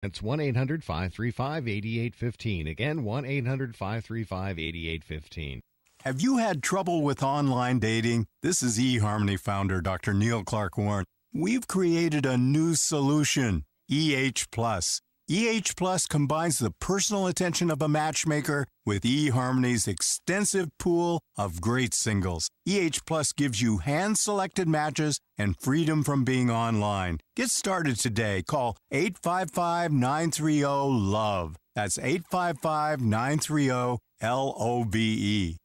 That's 1-800-535-8815. Again, 1-800-535-8815. Have you had trouble with online dating? This is eHarmony founder Dr. Neil Clark Warren. We've created a new solution, EH Plus. EH Plus combines the personal attention of a matchmaker with eHarmony's extensive pool of great singles. EH Plus gives you hand-selected matches and freedom from being online. Get started today. Call 855-930-LOVE. That's 855-930-LOVE.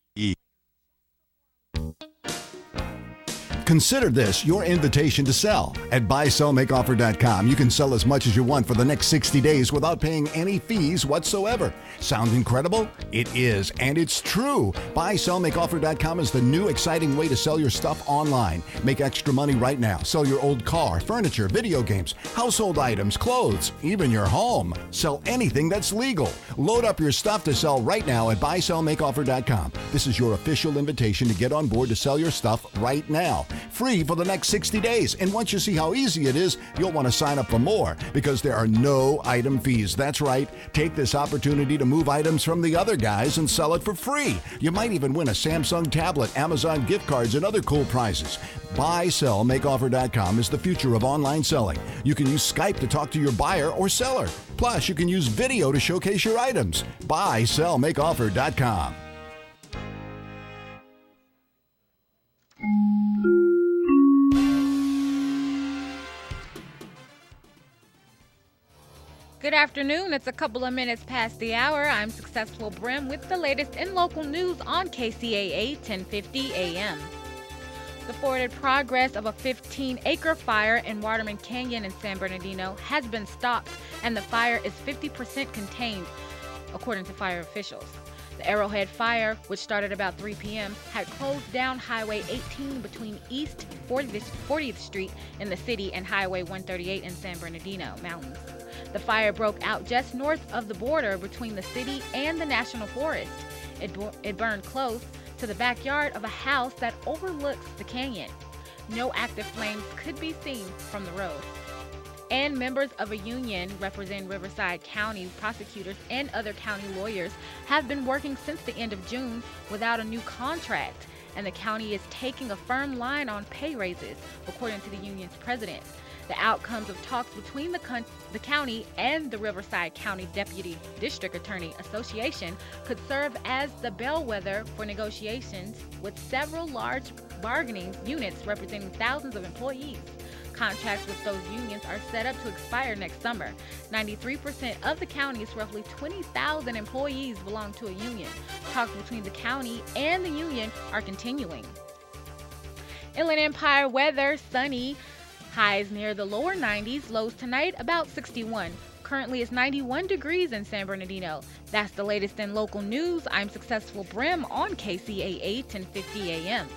Consider this your invitation to sell. At buysellmakeoffer.com, you can sell as much as you want for the next 60 days without paying any fees whatsoever. Sound incredible? It is, and it's true. Buysellmakeoffer.com is the new exciting way to sell your stuff online. Make extra money right now. Sell your old car, furniture, video games, household items, clothes, even your home. Sell anything that's legal. Load up your stuff to sell right now at buysellmakeoffer.com. This is your official invitation to get on board to sell your stuff right now. Free for the next 60 days. And once you see how easy it is, you'll want to sign up for more because there are no item fees. That's right. Take this opportunity to move items from the other guys and sell it for free. You might even win a Samsung tablet, Amazon gift cards, and other cool prizes. BuySellMakeOffer.com is the future of online selling. You can use Skype to talk to your buyer or seller. Plus, you can use video to showcase your items. BuySellMakeOffer.com. Good afternoon. It's a couple of minutes past the hour. I'm Successful Brim with the latest in local news on Kcaa 1050 AM. The forwarded progress of a 15-acre fire in Waterman Canyon in San Bernardino has been stopped, and the fire is 50% contained, according to fire officials. The Arrowhead Fire, which started about 3 p.m., had closed down Highway 18 between East 40th Street in the city and Highway 138 in San Bernardino Mountains. The fire broke out just north of the border between the city and the National Forest. It burned close to the backyard of a house that overlooks the canyon. No active flames could be seen from the road. And members of a union representing Riverside County prosecutors and other county lawyers have been working since the end of June without a new contract, and the county is taking a firm line on pay raises, according to the union's president. The outcomes of talks between the county and the Riverside County Deputy District Attorney Association could serve as the bellwether for negotiations with several large bargaining units representing thousands of employees. Contracts with those unions are set up to expire next summer. 93% of the county's roughly 20,000 employees belong to a union. Talks between the county and the union are continuing. Inland Empire weather, sunny. Highs near the lower 90s, lows tonight about 61. Currently it's 91 degrees in San Bernardino. That's the latest in local news. I'm Successful Brim on Kcaa 1050 AM.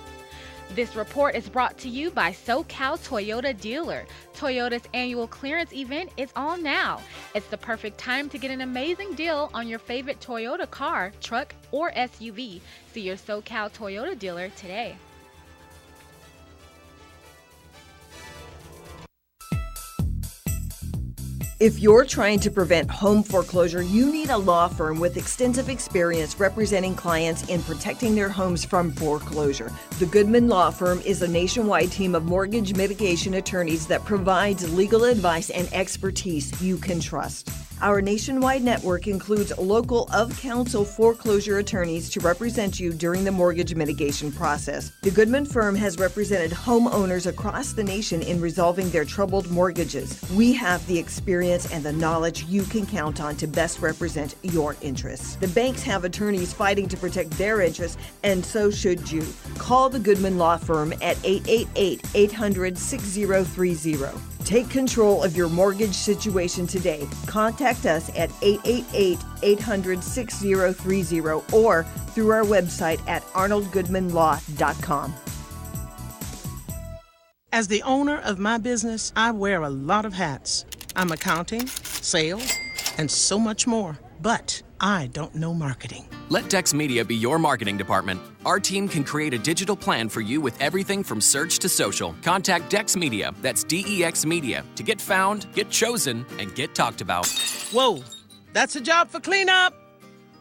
This report is brought to you by SoCal Toyota Dealer. Toyota's annual clearance event is on now. It's the perfect time to get an amazing deal on your favorite Toyota car, truck, or SUV. See your SoCal Toyota dealer today. If you're trying to prevent home foreclosure, you need a law firm with extensive experience representing clients in protecting their homes from foreclosure. The Goodman Law Firm is a nationwide team of mortgage mitigation attorneys that provides legal advice and expertise you can trust. Our nationwide network includes local of-counsel foreclosure attorneys to represent you during the mortgage mitigation process. The Goodman firm has represented homeowners across the nation in resolving their troubled mortgages. We have the experience and the knowledge you can count on to best represent your interests. The banks have attorneys fighting to protect their interests, and so should you. Call the Goodman Law Firm at 888-800-6030. Take control of your mortgage situation today. Contact us at 888-800-6030 or through our website at arnoldgoodmanlaw.com. As the owner of my business, I wear a lot of hats. I'm accounting, sales, and so much more. But I don't know marketing. Let Dex Media be your marketing department. our team can create a digital plan for you with everything from search to social. Contact Dex Media, that's DEX Media, to get found, get chosen, and get talked about. Whoa, that's a job for cleanup,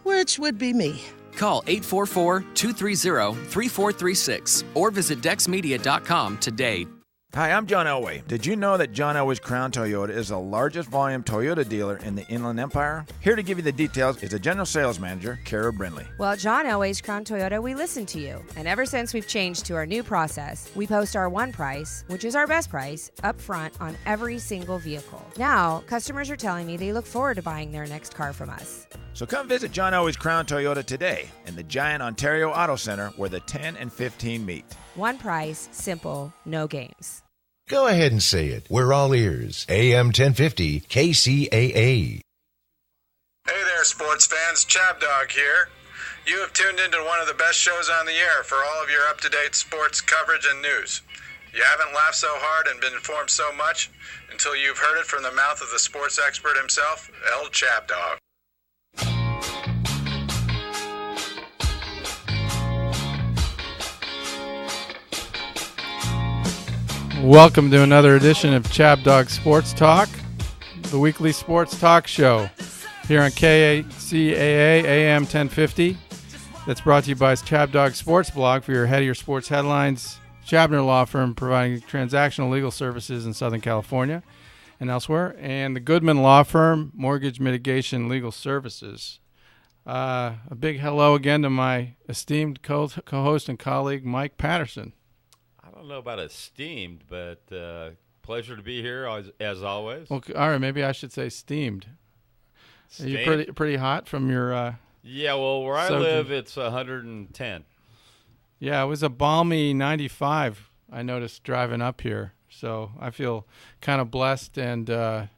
which would be me. Call 844-230-3436 or visit dexmedia.com today. Hi, I'm John Elway. Did you know that John Elway's Crown Toyota is the largest volume Toyota dealer in the Inland Empire? Here to give you the details is the General Sales Manager, Kara Brindley. Well, at John Elway's Crown Toyota, we listen to you. And ever since we've changed to our new process, we post our one price, which is our best price, up front on every single vehicle. Now, customers are telling me they look forward to buying their next car from us. So come visit John Elway's Crown Toyota today in the Giant Ontario Auto Center where the 10 and 15 meet. One price, simple, no games. Go ahead and say it. We're all ears. AM 1050 KCAA. Hey there, sports fans. Chab Dog here. You have tuned into one of the best shows on the air for all of your up-to-date sports coverage and news. You haven't laughed so hard and been informed so much until you've heard it from the mouth of the sports expert himself, El Chab Dog. Welcome to another edition of Chab Dog Sports Talk, the weekly sports talk show here on Kcaa AM 1050. That's brought to you by Chab Dog Sports Blog for your head of your sports headlines. Chabner Law Firm providing transactional legal services in Southern California and elsewhere. And the Goodman Law Firm, mortgage mitigation legal services. A big hello again to my esteemed co-host and colleague, Mike Patterson. I don't know about esteemed, but pleasure to be here as always. Well, all right, maybe I should say steamed. Are you pretty hot from your yeah, well, where I live, it's 110. Yeah, it was a balmy 95, I noticed driving up here. So I feel kind of blessed and that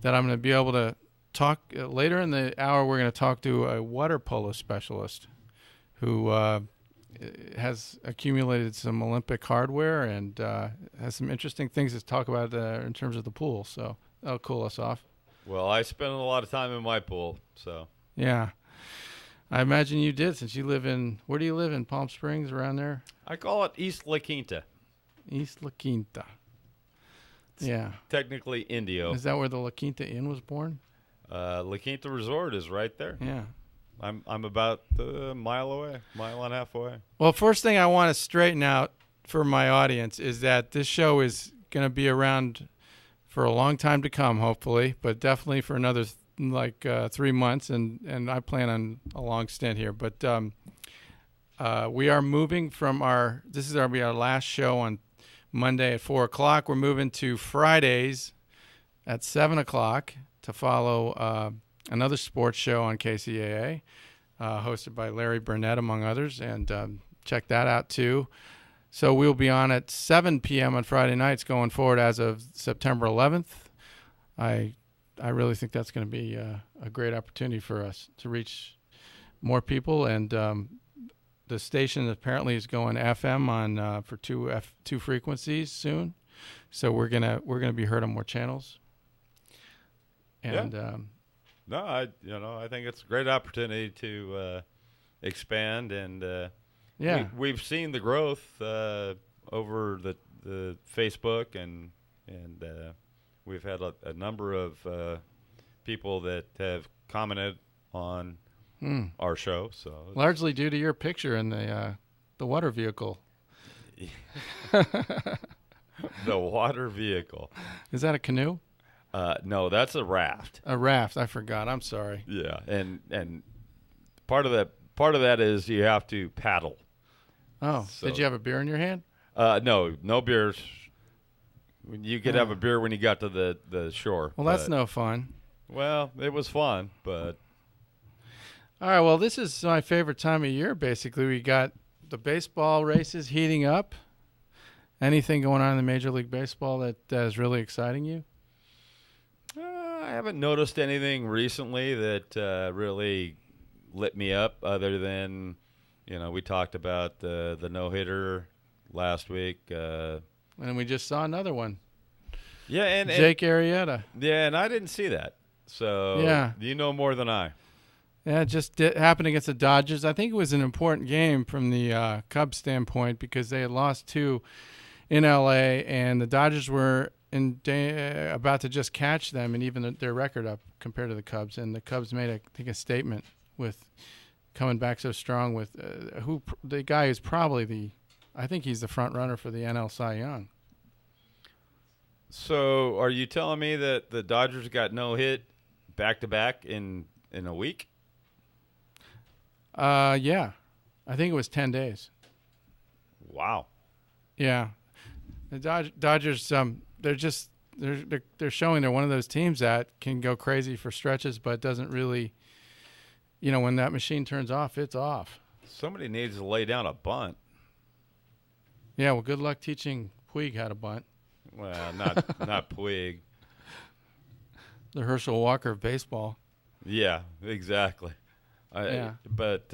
I'm going to be able to talk. Later in the hour, we're going to talk to a water polo specialist who has accumulated some Olympic hardware and has some interesting things to talk about in terms of the pool. So that'll cool us off. Well, I spend a lot of time in my pool, so. Yeah. I imagine you did since you live in, where do you live, in Palm Springs, around there? I call it East La Quinta. East La Quinta. Yeah. Technically Indio. Is that where the La Quinta Inn was born? La Quinta Resort is right there. Yeah. I'm about a mile and a half away. Well, first thing I want to straighten out for my audience is that this show is going to be around for a long time to come, hopefully, but definitely for another 3 months, and I plan on a long stint here. But we are moving from this is going to be our last show on Monday at 4 o'clock. We're moving to Fridays at 7 o'clock to follow another sports show on KCAA, hosted by Larry Burnett, among others, and check that out too. So we'll be on at 7 p.m. on Friday nights going forward as of September 11th. I really think that's going to be a great opportunity for us to reach more people, and the station apparently is going FM on for two frequencies soon, so we're gonna be heard on more channels. And yeah. No, I think it's a great opportunity to expand, and we've seen the growth over the Facebook, and we've had a number of people that have commented on our show. So largely due to your picture in the water vehicle. The water vehicle. Is that a canoe? No, that's a raft. A raft. I forgot. I'm sorry. Yeah, and part of that is you have to paddle. Oh, so. Did you have a beer in your hand? No beers. You could have a beer when you got to the shore. Well, that's no fun. Well, it was fun, but. All right, well, this is my favorite time of year, basically. We got the baseball races heating up. Anything going on in the Major League Baseball that is really exciting you? I haven't noticed anything recently that really lit me up other than, we talked about the no-hitter last week. And we just saw another one. Yeah, and Jake Arrieta. Yeah, and I didn't see that. So yeah. you know more than I. Yeah, it just happened against the Dodgers. I think it was an important game from the Cubs standpoint because they had lost 2 in L.A., and the Dodgers were about to just catch them and even their record up compared to the Cubs. And the Cubs made, I think, a statement with coming back so strong with the guy who's probably I think he's the front runner for the NL Cy Young. So are you telling me that the Dodgers got no hit back-to-back in a week? Yeah. I think it was 10 days. Wow. Yeah. The Dodgers, they're showing they're one of those teams that can go crazy for stretches, but doesn't really, when that machine turns off, it's off. Somebody needs to lay down a bunt. Yeah, well, good luck teaching Puig how to bunt. Well, not Puig. The Herschel Walker of baseball. Yeah, exactly. But,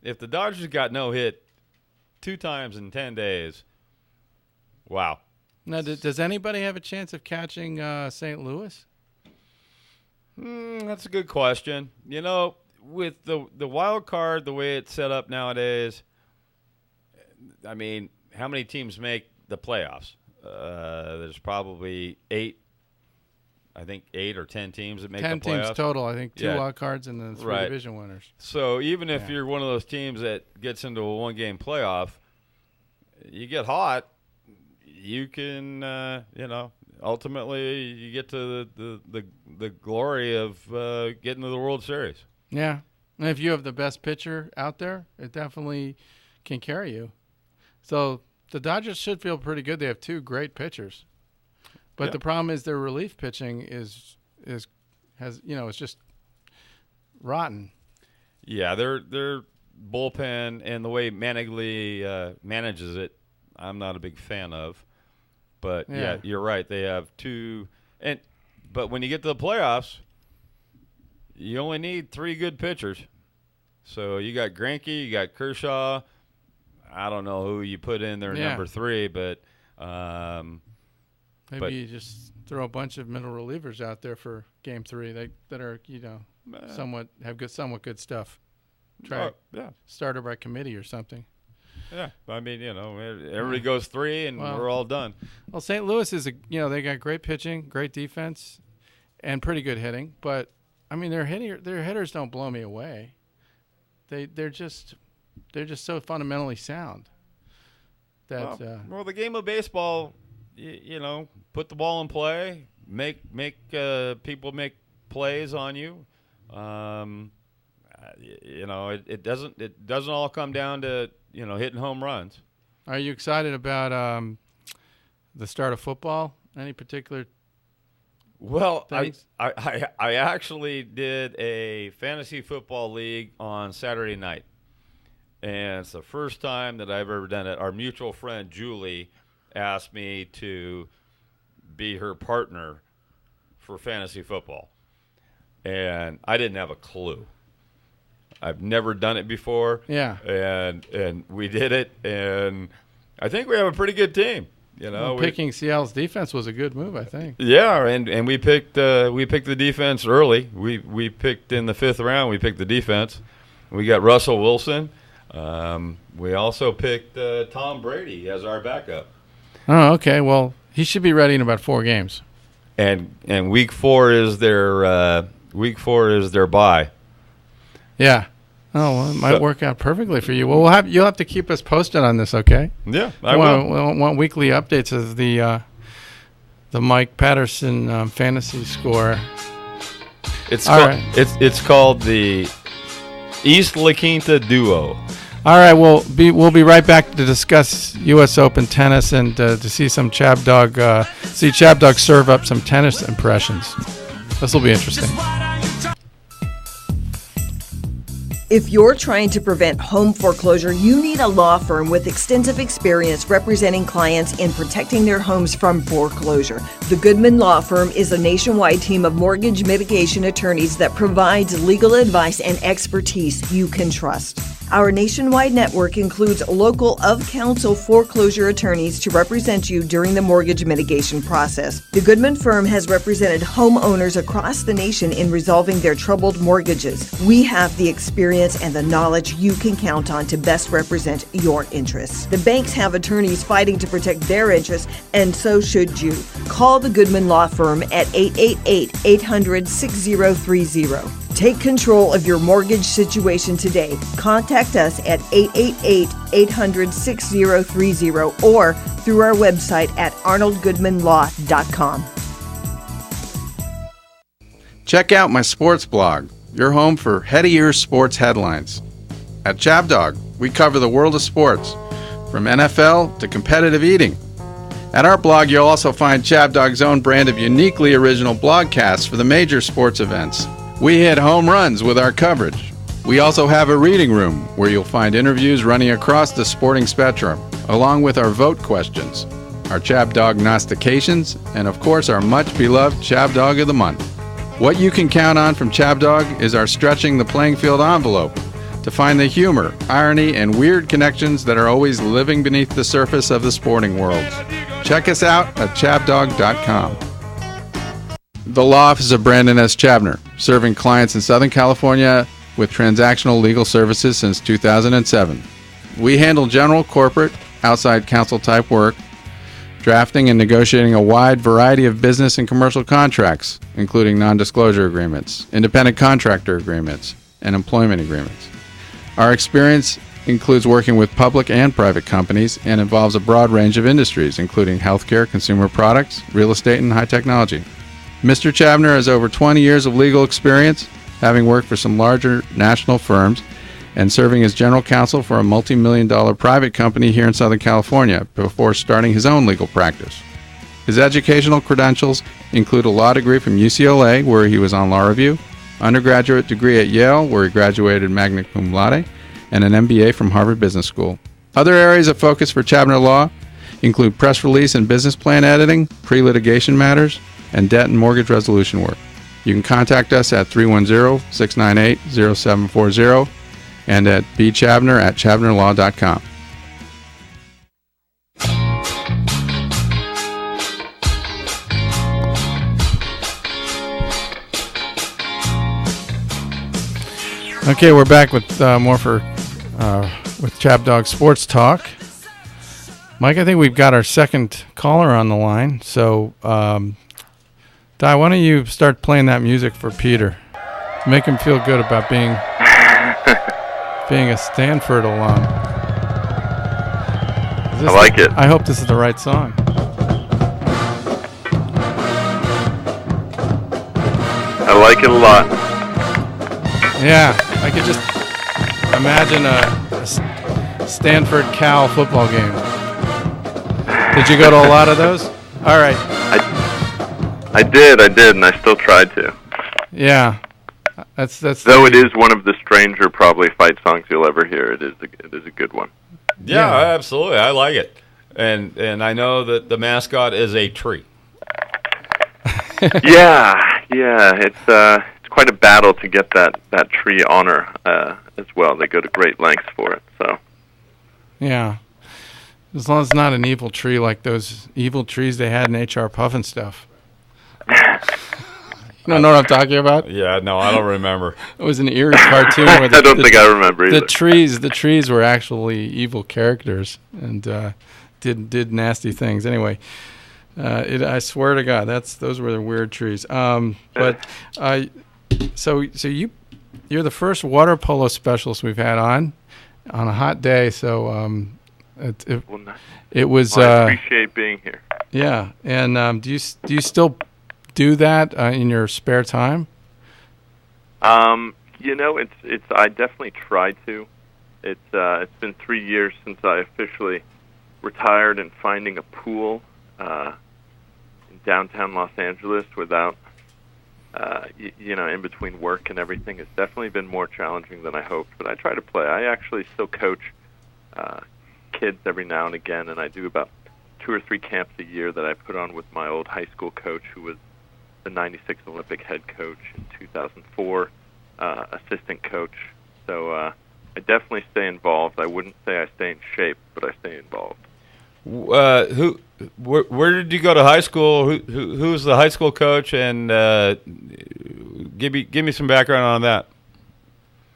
if the Dodgers got no hit 2 times in 10 days, wow. Now, does anybody have a chance of catching St. Louis? That's a good question. With the wild card, the way it's set up nowadays, I mean, how many teams make the playoffs? There's probably 8 or 10 teams that make the playoffs. 10 teams total. I think 2 wild cards and then 3 division winners. So even if you're one of those teams that gets into a 1-game playoff, you get hot, you can, ultimately you get to the glory of getting to the World Series. Yeah. And if you have the best pitcher out there, it definitely can carry you. So the Dodgers should feel pretty good. They have 2 great pitchers. But the problem is their relief pitching is just rotten. Yeah, their bullpen and the way Manigli manages it, I'm not a big fan of. But yeah, you're right. They have 2, but when you get to the playoffs, you only need 3 good pitchers. So you got Greinke, you got Kershaw. I don't know who you put in there number 3, but maybe you just throw a bunch of middle relievers out there for Game 3 that are somewhat good stuff. Try starter by committee or something. Yeah, I mean everybody goes 3 and we're all done. Well, St. Louis is they got great pitching, great defense, and pretty good hitting. But I mean their hitters don't blow me away. They're just so fundamentally sound. That the game of baseball, put the ball in play, make people make plays on you. It doesn't all come down to hitting home runs. Are you excited about the start of football? Any particular? Well, I actually did a fantasy football league on Saturday night, and it's the first time that I've ever done it. Our mutual friend Julie asked me to be her partner for fantasy football, and I didn't have a clue. I've never done it before. Yeah. And we did it, and I think we have a pretty good team. Picking Seattle's defense was a good move, I think. Yeah, and we picked the defense early. We picked in the 5th round. We picked the defense. We got Russell Wilson. We also picked Tom Brady as our backup. Oh, okay. Well, he should be ready in about 4 games. And week 4 is their bye. Yeah. Oh, well, it might work out perfectly for you. Well, you'll have to keep us posted on this, okay? Yeah, I will. We want weekly updates of the Mike Patterson fantasy score. It's called the East La Quinta Duo. All right, we'll be right back to discuss U.S. Open tennis and to see some Chab Dog serve up some tennis impressions. This will be interesting. If you're trying to prevent home foreclosure, you need a law firm with extensive experience representing clients in protecting their homes from foreclosure. The Goodman Law Firm is a nationwide team of mortgage mitigation attorneys that provides legal advice and expertise you can trust. Our nationwide network includes local of-counsel foreclosure attorneys to represent you during the mortgage mitigation process. The Goodman firm has represented homeowners across the nation in resolving their troubled mortgages. We have the experience and the knowledge you can count on to best represent your interests. The banks have attorneys fighting to protect their interests, and so should you. Call the Goodman Law Firm at 888-800-6030. Take control of your mortgage situation today. Contact us at 888-800-6030 or through our website at arnoldgoodmanlaw.com. Check out my sports blog, your home for head-of-ears sports headlines. At Chab, we cover the world of sports, from NFL to competitive eating. At our blog, you'll also find Chab own brand of uniquely original blogcasts for the major sports events. We hit home runs with our coverage. We also have a reading room where you'll find interviews running across the sporting spectrum, along with our vote questions, our Chab Dognostications, and of course our much-beloved Chab Dog of the Month. What you can count on from Chab is our stretching the playing field envelope to find the humor, irony, and weird connections that are always living beneath the surface of the sporting world. Check us out at chabdog.com. The Law Office of Brandon S. Chabner, serving clients in Southern California with transactional legal services since 2007. We handle general, corporate, outside counsel type work, drafting and negotiating a wide variety of business and commercial contracts, including non-disclosure agreements, independent contractor agreements, and employment agreements. Our experience includes working with public and private companies and involves a broad range of industries, including healthcare, consumer products, real estate, and high technology. Mr. Chabner has over 20 years of legal experience, having worked for some larger national firms and serving as general counsel for a multi-million-dollar private company here in Southern California before starting his own legal practice. His educational credentials include a law degree from UCLA, where he was on law review, undergraduate degree at Yale, where he graduated magna cum laude, and an MBA from Harvard Business School. Other areas of focus for Chabner Law include press release and business plan editing, pre-litigation matters, and debt and mortgage resolution work. You can contact us at 310-698-0740 and at bchabner@chabnerlaw.com. Okay, we're back with more with Chab Dog Sports Talk. Mike, I think we've got our second caller on the line. So, Di, why don't you start playing that music for Peter to make him feel good about being a Stanford alum. I like it. I hope this is the right song. I like it a lot. Yeah, I could just imagine a Stanford Cal football game. Did you go to a lot of those? All right. I did, and I still tried to. Yeah, that's. Though it is one of the stranger probably fight songs you'll ever hear. It is a good one. Yeah, absolutely. I like it, and I know that the mascot is a tree. yeah. It's quite a battle to get that tree honor as well. They go to great lengths for it. So. Yeah. As long as it's not an evil tree like those evil trees they had in H.R. Puffin stuff. You don't know what I'm talking about? Yeah, no, I don't remember. It was an eerie cartoon where I don't think I remember either. The trees were actually evil characters and did nasty things. Anyway, I swear to God, those were the weird trees. So you're the first water polo specialist we've had on a hot day. So it was. Well, I appreciate being here. Yeah, and do you still do that in your spare time? It's I definitely try to. It's been 3 years since I officially retired, and finding a pool in downtown Los Angeles without in between work and everything has definitely been more challenging than I hoped. But I try to play. I actually still coach kids every now and again, and I do about 2 or 3 camps a year that I put on with my old high school coach, who was the '96 Olympic head coach in 2004, assistant coach. So I definitely stay involved. I wouldn't say I stay in shape, but I stay involved. Where did you go to high school? Who's the high school coach? And give me some background on that.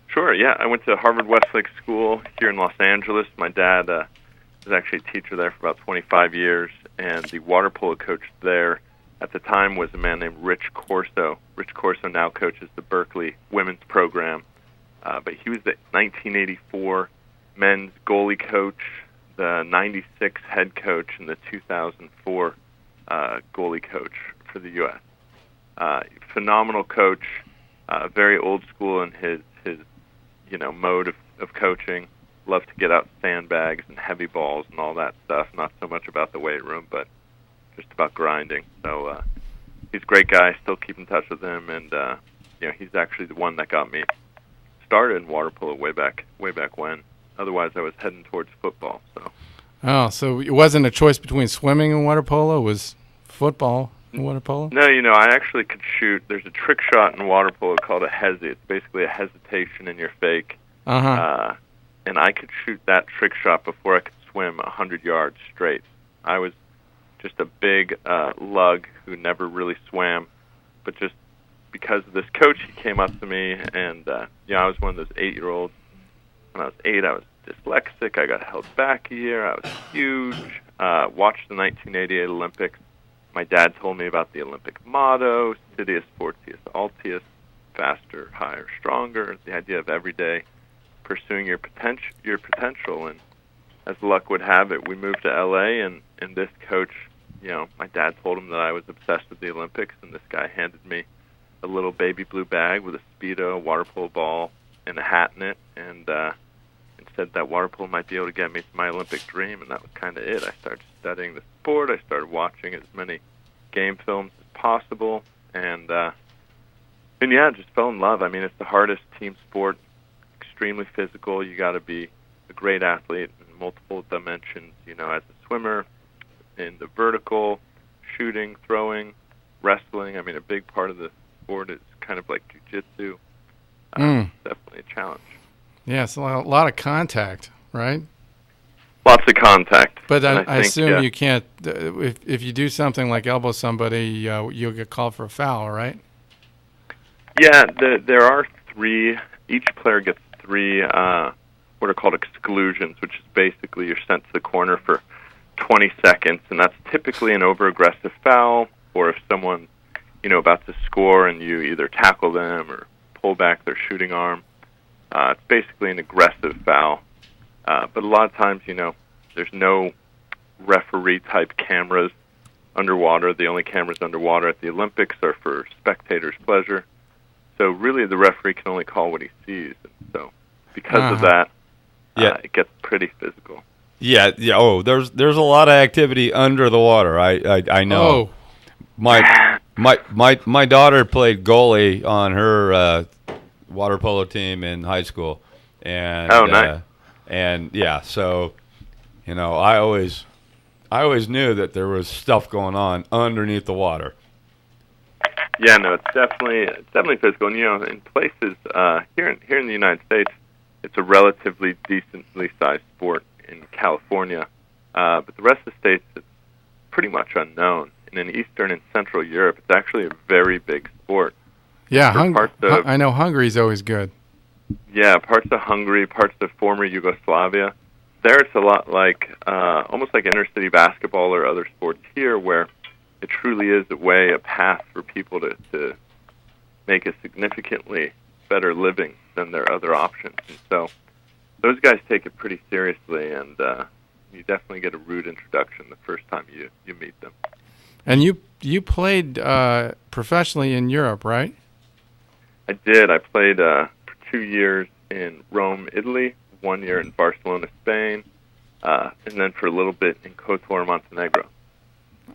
Sure. Yeah, I went to Harvard Westlake School here in Los Angeles. My dad was actually a teacher there for about 25 years, and the water polo coach there at the time was a man named Rich Corso. Rich Corso now coaches the Berkeley women's program, but he was the 1984 men's goalie coach, the 96 head coach, and the 2004 goalie coach for the U.S. Phenomenal coach, very old school in his mode of coaching. Loved to get out sandbags and heavy balls and all that stuff. Not so much about the weight room, but just about grinding. So he's a great guy. Still keep in touch with him, and he's actually the one that got me started in water polo way back when. Otherwise, I was heading towards football. So it wasn't a choice between swimming and water polo. It was football and water polo. No, I actually could shoot. There's a trick shot in water polo called a hezi. It's basically a hesitation in your fake. And I could shoot that trick shot before I could swim 100 yards straight. I was just a big lug who never really swam, but just because of this coach, he came up to me, and I was one of those 8-year-olds. When I was 8, I was dyslexic. I got held back a year. I was huge. Watched the 1988 Olympics. My dad told me about the Olympic motto, Sidious Fortius Altius, faster, higher, stronger, the idea of every day pursuing your potential. And as luck would have it, we moved to L.A., and this coach, my dad told him that I was obsessed with the Olympics, and this guy handed me a little baby blue bag with a Speedo, a water polo ball, and a hat in it, and said that water polo might be able to get me to my Olympic dream, and that was kind of it. I started studying the sport. I started watching as many game films as possible, and just fell in love. I mean, it's the hardest team sport, extremely physical. You got to be a great athlete in multiple dimensions, as a swimmer, in the vertical, shooting, throwing, wrestling. I mean, a big part of the sport is kind of like jiu-jitsu. Definitely a challenge. Yeah, it's a lot of contact, right? Lots of contact. But I assume you can't, if you do something like elbow somebody, you'll get called for a foul, right? Yeah, there are 3. Each player gets 3 what are called exclusions, which is basically you're sent to the corner for 20 seconds, and that's typically an over-aggressive foul, or if someone's about to score and you either tackle them or pull back their shooting arm. It's basically an aggressive foul. But a lot of times, there's no referee-type cameras underwater. The only cameras underwater at the Olympics are for spectators' pleasure. So really the referee can only call what he sees. And so because of that, it gets pretty physical. Yeah. Oh, there's a lot of activity under the water. I know. Oh. My daughter played goalie on her water polo team in high school, and nice. So I always knew that there was stuff going on underneath the water. Yeah, no, it's definitely physical. And in places here in the United States, it's a relatively decently sized sport. In California, but the rest of the states, it's pretty much unknown. And in Eastern and Central Europe, it's actually a very big sport. Yeah, I know Hungary's always good. Yeah, parts of Hungary, parts of former Yugoslavia. There it's a lot like, almost like inner-city basketball or other sports here, where it truly is a path for people to make a significantly better living than their other options. And so those guys take it pretty seriously, and you definitely get a rude introduction the first time you meet them. And you played professionally in Europe, right? I did. I played for 2 years in Rome, Italy, 1 year in Barcelona, Spain, and then for a little bit in Kotor, Montenegro.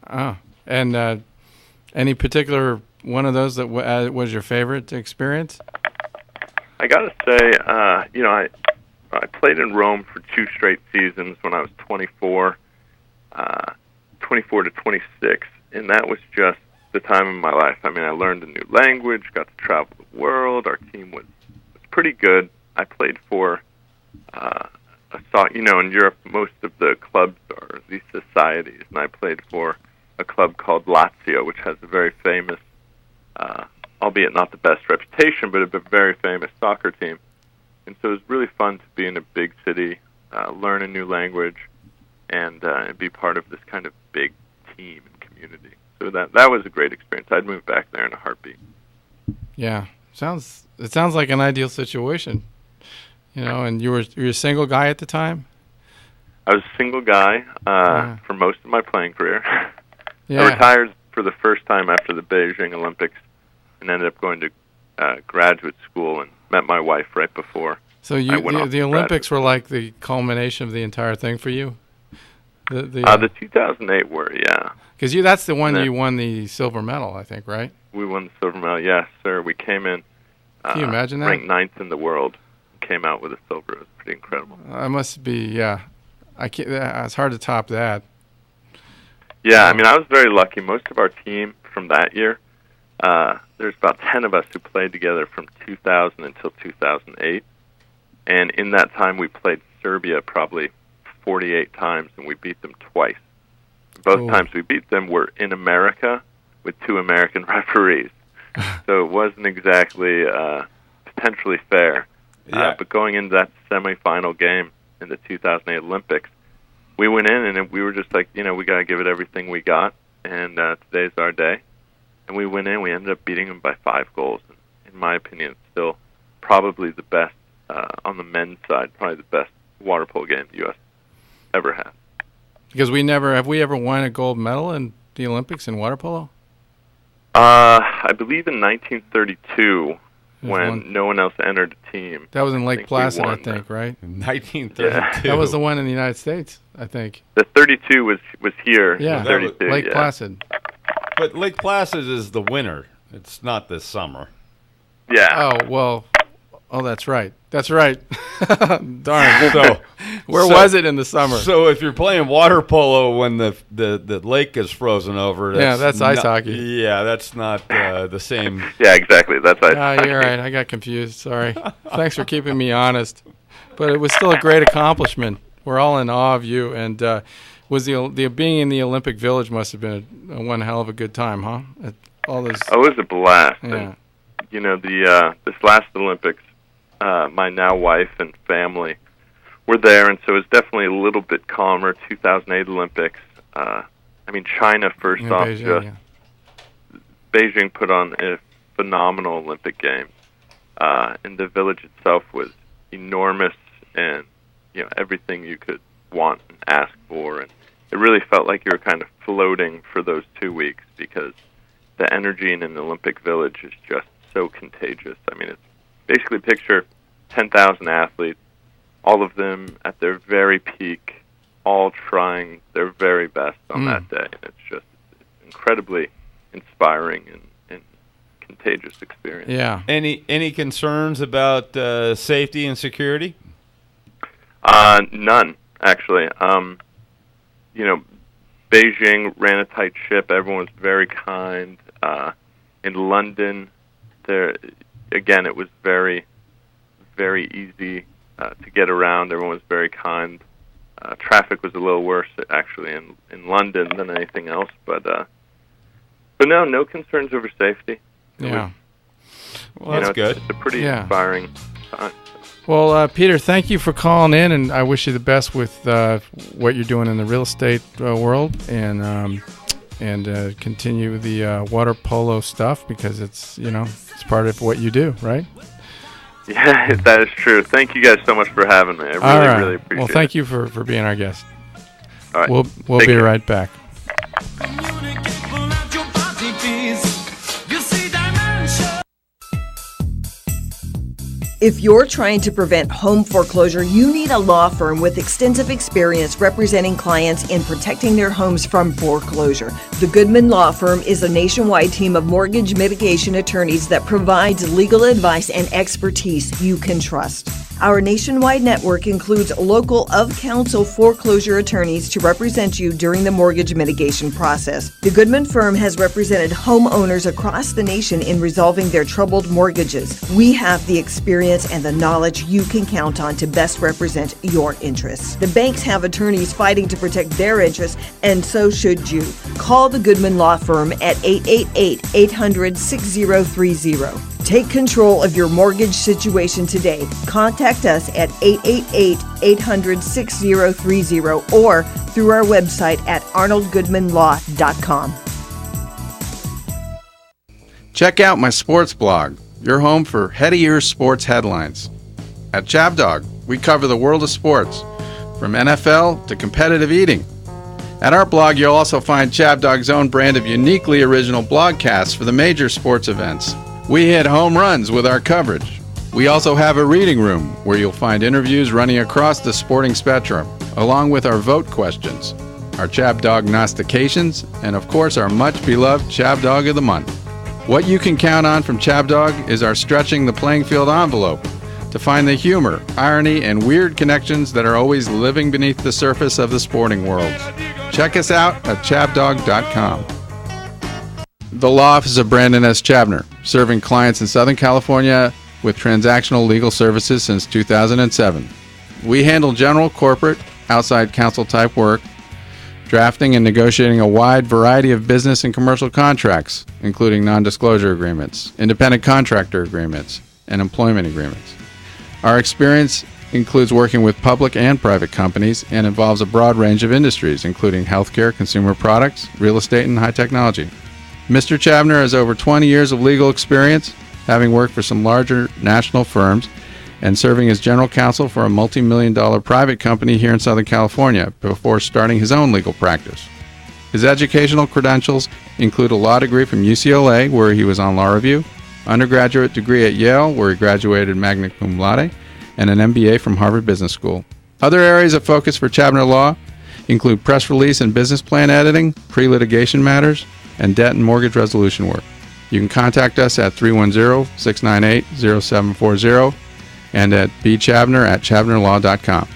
Oh, and any particular one of those that was your favorite experience? I got to say, I played in Rome for 2 straight seasons when I was 24 to 26, and that was just the time of my life. I mean, I learned a new language, got to travel the world. Our team was pretty good. I played for in Europe, most of the clubs are these societies, and I played for a club called Lazio, which has a very famous, albeit not the best reputation, but a very famous soccer team. And so it was really fun to be in a big city, learn a new language, and be part of this kind of big team and community. So that was a great experience. I'd move back there in a heartbeat. Yeah, it sounds like an ideal situation. And you're a single guy at the time? I was a single guy for most of my playing career. Yeah. I retired for the first time after the Beijing Olympics and ended up going to graduate school and met my wife right before. So the Olympics were like the culmination of the entire thing for you? The 2008 were, yeah. Because that's the one you won the silver medal, I think, right? We won the silver medal, yes, sir. We came in Can you imagine that? ranked 9th in the world. Came out with a silver. It was pretty incredible. I must be, yeah. I can't. It's hard to top that. Yeah, I mean, I was very lucky. Most of our team from that year, there's about 10 of us who played together from 2000 until 2008. And in that time, we played Serbia probably 48 times, and we beat them twice. Both times we beat them were in America with 2 American referees. So it wasn't exactly potentially fair. Yeah. But going into that semifinal game in the 2008 Olympics, we went in and we were just like, we got to give it everything we got, and today's our day. And we went in, we ended up beating them by 5 goals. And in my opinion, it's still probably the best, on the men's side, probably the best water polo game the U.S. ever had. Because have we ever won a gold medal in the Olympics in water polo? I believe in 1932, when no one else entered a team. That was in Lake Placid, I think, right? 1932. Yeah. That was the one in the United States, I think. The 32 was here. Yeah, 32, Lake Placid. But Lake Placid is the winter. It's not this summer. Yeah. Oh, well. Oh, that's right. That's right. Darn. So, where was it in the summer? So if you're playing water polo when the lake is frozen over, that's ice hockey. Yeah, that's not the same. Yeah, exactly. That's ice hockey. You're right. I got confused. Sorry. Thanks for keeping me honest. But it was still a great accomplishment. We're all in awe of you. And was the being in the Olympic Village must have been one hell of a good time, huh? All those. Oh, it was a blast. Yeah. And, this last Olympics, my now wife and family were there, and so it was definitely a little bit calmer. 2008 Olympics. China first off, Beijing, Beijing put on a phenomenal Olympic Games, and the village itself was enormous, and everything you could want and ask for, and it really felt like you were kind of floating for those 2 weeks because the energy in an Olympic Village is just so contagious. I mean, it's basically picture 10,000 athletes, all of them at their very peak, all trying their very best on that day. And it's incredibly inspiring and contagious experience. Yeah. Any concerns about safety and security? None, actually. Beijing ran a tight ship. Everyone was very kind. In London, again, it was very, very easy to get around. Everyone was very kind. Traffic was a little worse, actually, in London than anything else. But no concerns over safety. Yeah. Well, that's good. It's a pretty inspiring time. Well, Peter, thank you for calling in, and I wish you the best with what you're doing in the real estate world, and continue the water polo stuff because it's part of what you do, right? Yeah, that is true. Thank you guys so much for having me. I really appreciate it. Well, thank you for being our guest. All right. We'll be right back. If you're trying to prevent home foreclosure, you need a law firm with extensive experience representing clients in protecting their homes from foreclosure. The Goodman Law Firm is a nationwide team of mortgage mitigation attorneys that provides legal advice and expertise you can trust. Our nationwide network includes local of-counsel foreclosure attorneys to represent you during the mortgage mitigation process. The Goodman firm has represented homeowners across the nation in resolving their troubled mortgages. We have the experience and the knowledge you can count on to best represent your interests. The banks have attorneys fighting to protect their interests, and so should you. Call the Goodman Law Firm at 888-800-6030. Take control of your mortgage situation today. Contact us at 888-800-6030 or through our website at arnoldgoodmanlaw.com. Check out my sports blog, your home for head-of-ears sports headlines. At Chab, we cover the world of sports, from NFL to competitive eating. At our blog, you'll also find Chabdog's own brand of uniquely original blogcasts for the major sports events. We hit home runs with our coverage. We also have a reading room where you'll find interviews running across the sporting spectrum, along with our vote questions, our Chabdog Gnostications, and of course our much-beloved Chabdog of the Month. What you can count on from Chabdog is our stretching the playing field envelope to find the humor, irony, and weird connections that are always living beneath the surface of the sporting world. Check us out at chabdog.com. The Law Office of Brandon S. Chabner, serving clients in Southern California with transactional legal services since 2007. We handle general, corporate, outside counsel type work, drafting and negotiating a wide variety of business and commercial contracts, including non-disclosure agreements, independent contractor agreements, and employment agreements. Our experience includes working with public and private companies and involves a broad range of industries, including healthcare, consumer products, real estate, and high technology. Mr. Chabner has over 20 years of legal experience, having worked for some larger national firms and serving as general counsel for a multi-million-dollar private company here in Southern California before starting his own legal practice. His educational credentials include a law degree from UCLA, where he was on law review, undergraduate degree at Yale, where he graduated magna cum laude, and an MBA from Harvard Business School. Other areas of focus for Chabner Law include press release and business plan editing, pre-litigation matters, and debt and mortgage resolution work. You can contact us at 310-698-0740 and at bchabner@chabnerlaw.com.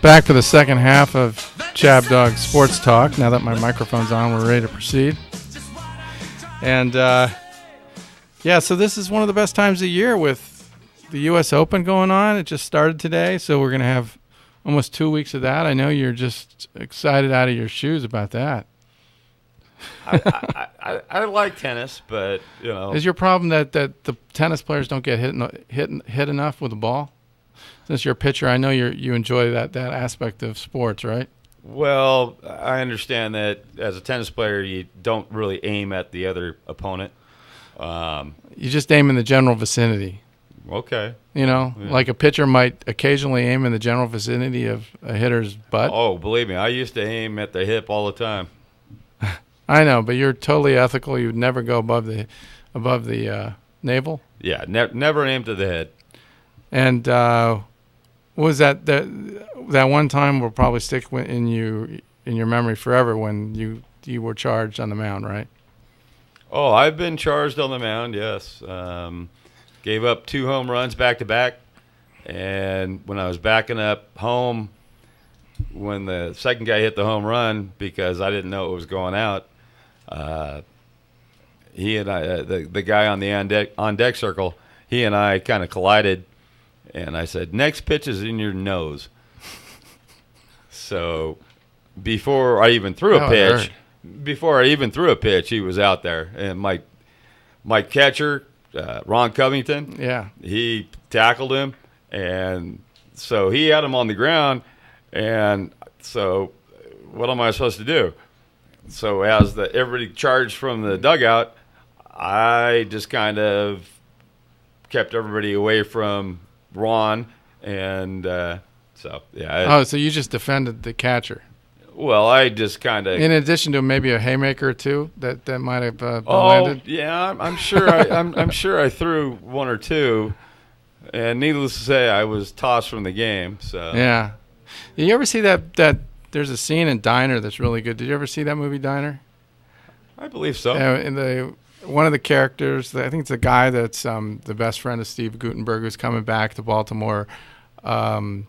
Back for the second half of Chabdog Sports Talk. Now that my microphone's on, we're ready to proceed. And, so this is one of the best times of year with the U.S. Open going on. It just started today, so we're going to have almost 2 weeks of that. I know you're just excited out of your shoes about that. I like tennis, but, you know. Is your problem that the tennis players don't get hit enough with the ball? Since you're a pitcher, I know you enjoy that aspect of sports, right? Well, I understand that as a tennis player, you don't really aim at the other opponent. You just aim in the general vicinity. Okay. You know, yeah. Like a pitcher might occasionally aim in the general vicinity of a hitter's butt. Oh, believe me, I used to aim at the hip all the time. I know, but you're totally ethical. You'd never go above the navel. Yeah, never aim to the head. And what was that one time will probably stick in your memory forever when you were charged on the mound, right? Oh, I've been charged on the mound, yes. Gave up 2 home runs back to back, and when I was backing up home, when the second guy hit the home run, because I didn't know it was going out, he and I, the guy on the on deck circle, he and I kind of collided, and I said, "Next pitch is in your nose." So before I even threw a pitch, he was out there, and my catcher, Ron Covington, yeah, he tackled him, and so he had him on the ground, and so what am I supposed to do? So as everybody charged from the dugout, I just kind of kept everybody away from Ron, and so yeah. So you just defended the catcher. Well, I just kind of. In addition to maybe a haymaker or two that might have landed. Yeah, I'm sure. I'm sure I threw one or two. And needless to say, I was tossed from the game. So yeah. Did you ever see that there's a scene in Diner that's really good? Did you ever see that movie Diner? I believe so. One of the characters, I think it's the guy that's the best friend of Steve Guttenberg, who's coming back to Baltimore in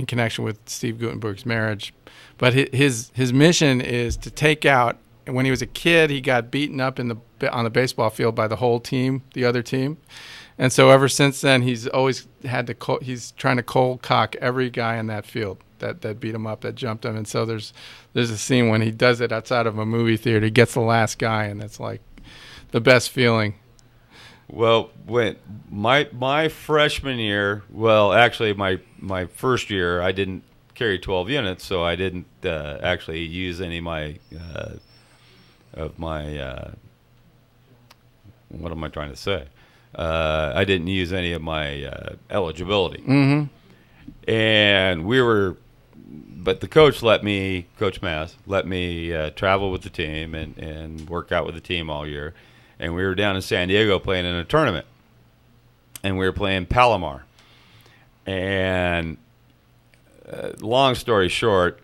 connection with Steve Guttenberg's marriage. But his mission is to take out. And when he was a kid, he got beaten up on the baseball field by the whole team, the other team. And so ever since then, he's always he's trying to cold cock every guy in that field that beat him up, that jumped him. And so there's a scene when he does it outside of a movie theater. He gets the last guy, and that's like the best feeling. Well, when my freshman year, well, actually my first year, I didn't carry 12 units, so I didn't actually use any of my what am I trying to say? I didn't use any of my eligibility. Mm-hmm. But the coach Coach Mass, let me travel with the team and work out with the team all year. And we were down in San Diego playing in a tournament. And we were playing Palomar. And long story short,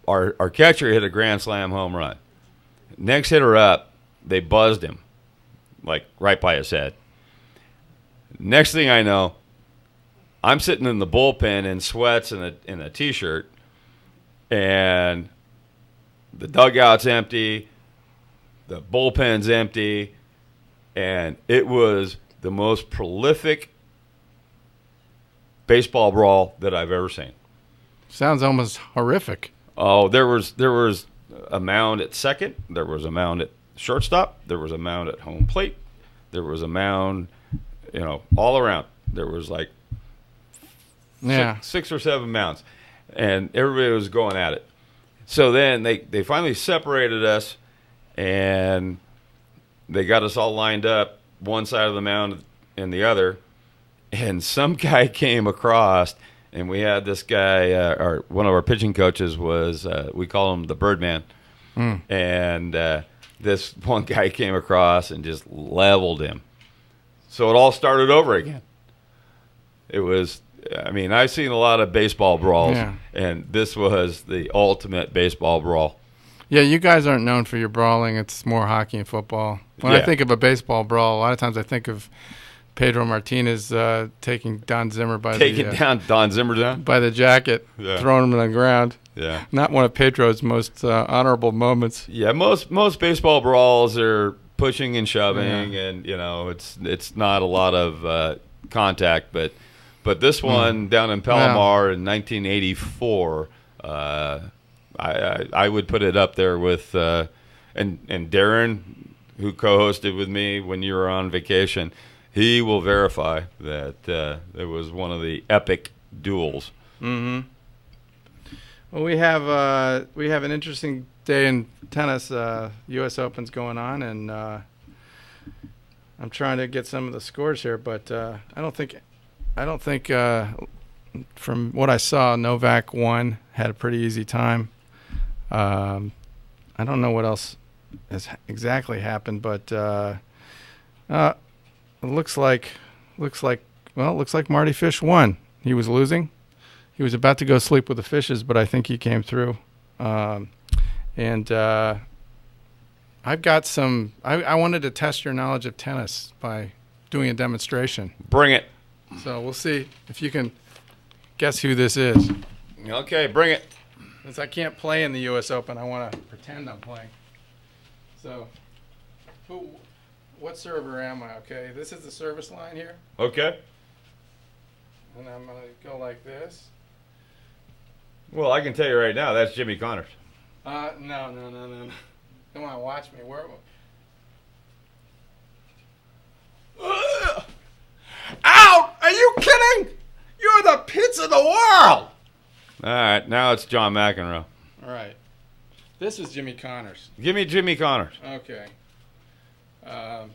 our catcher hit a grand slam home run. Next hitter up, they buzzed him, like right by his head. Next thing I know, I'm sitting in the bullpen in sweats and a T-shirt, and the dugout's empty, the bullpen's empty, and it was the most prolific baseball brawl that I've ever seen. Sounds almost horrific. Oh, there was a mound at second, there was a mound at shortstop, there was a mound at home plate, there was a mound, all around. There was like six or seven mounds, and everybody was going at it. So then they finally separated us, and they got us all lined up, one side of the mound and the other, and some guy came across, and we had this guy, one of our pitching coaches was, we call him the Birdman, and this one guy came across and just leveled him. So it all started over again. It was, I've seen a lot of baseball brawls, and this was the ultimate baseball brawl. Yeah, you guys aren't known for your brawling. It's more hockey and football. When I think of a baseball brawl, a lot of times I think of Pedro Martinez taking Don Zimmer by Don Zimmer down by the jacket, throwing him on the ground. Yeah, not one of Pedro's most honorable moments. Yeah, most baseball brawls are pushing and shoving, and it's not a lot of contact. But this one down in Palomar in 1984, I would put it up there with and Darren, who co-hosted with me when you were on vacation. He will verify that it was one of the epic duels. Mm-hmm. Well, we have an interesting day in tennis. U.S. Open's going on, and I'm trying to get some of the scores here, but I don't think from what I saw, Novak won, had a pretty easy time. I don't know what else has exactly happened, but it looks like Marty Fish won. He was losing. He was about to go sleep with the fishes, but I think he came through. And I've got some. I wanted to test your knowledge of tennis by doing a demonstration. Bring it. So we'll see if you can guess who this is. Okay, bring it. Since I can't play in the U.S. Open, I want to pretend I'm playing. So, what server am I? Okay, this is the service line here. Okay. And I'm going to go like this. Well, I can tell you right now, that's Jimmy Connors. No. Come on, watch me. Where? Out! Are you kidding? You're the pits of the world! All right, now it's John McEnroe. All right. This is Jimmy Connors. Give me Jimmy Connors. Okay. All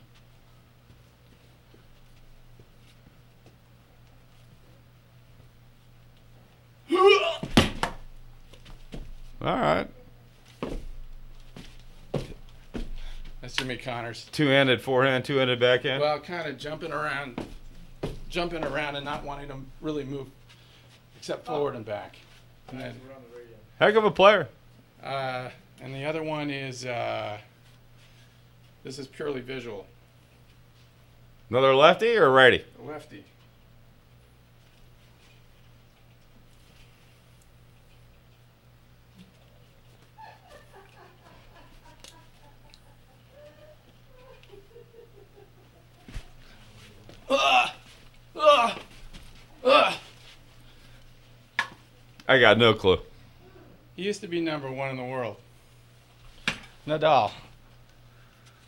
right. That's Jimmy Connors. Two-handed forehand, two-handed backhand? Well, kind of jumping around and not wanting to really move except forward and back. And then, heck of a player. And the other one is, this is purely visual. Another lefty or righty? Lefty. I got no clue. He used to be number 1 in the world. Nadal.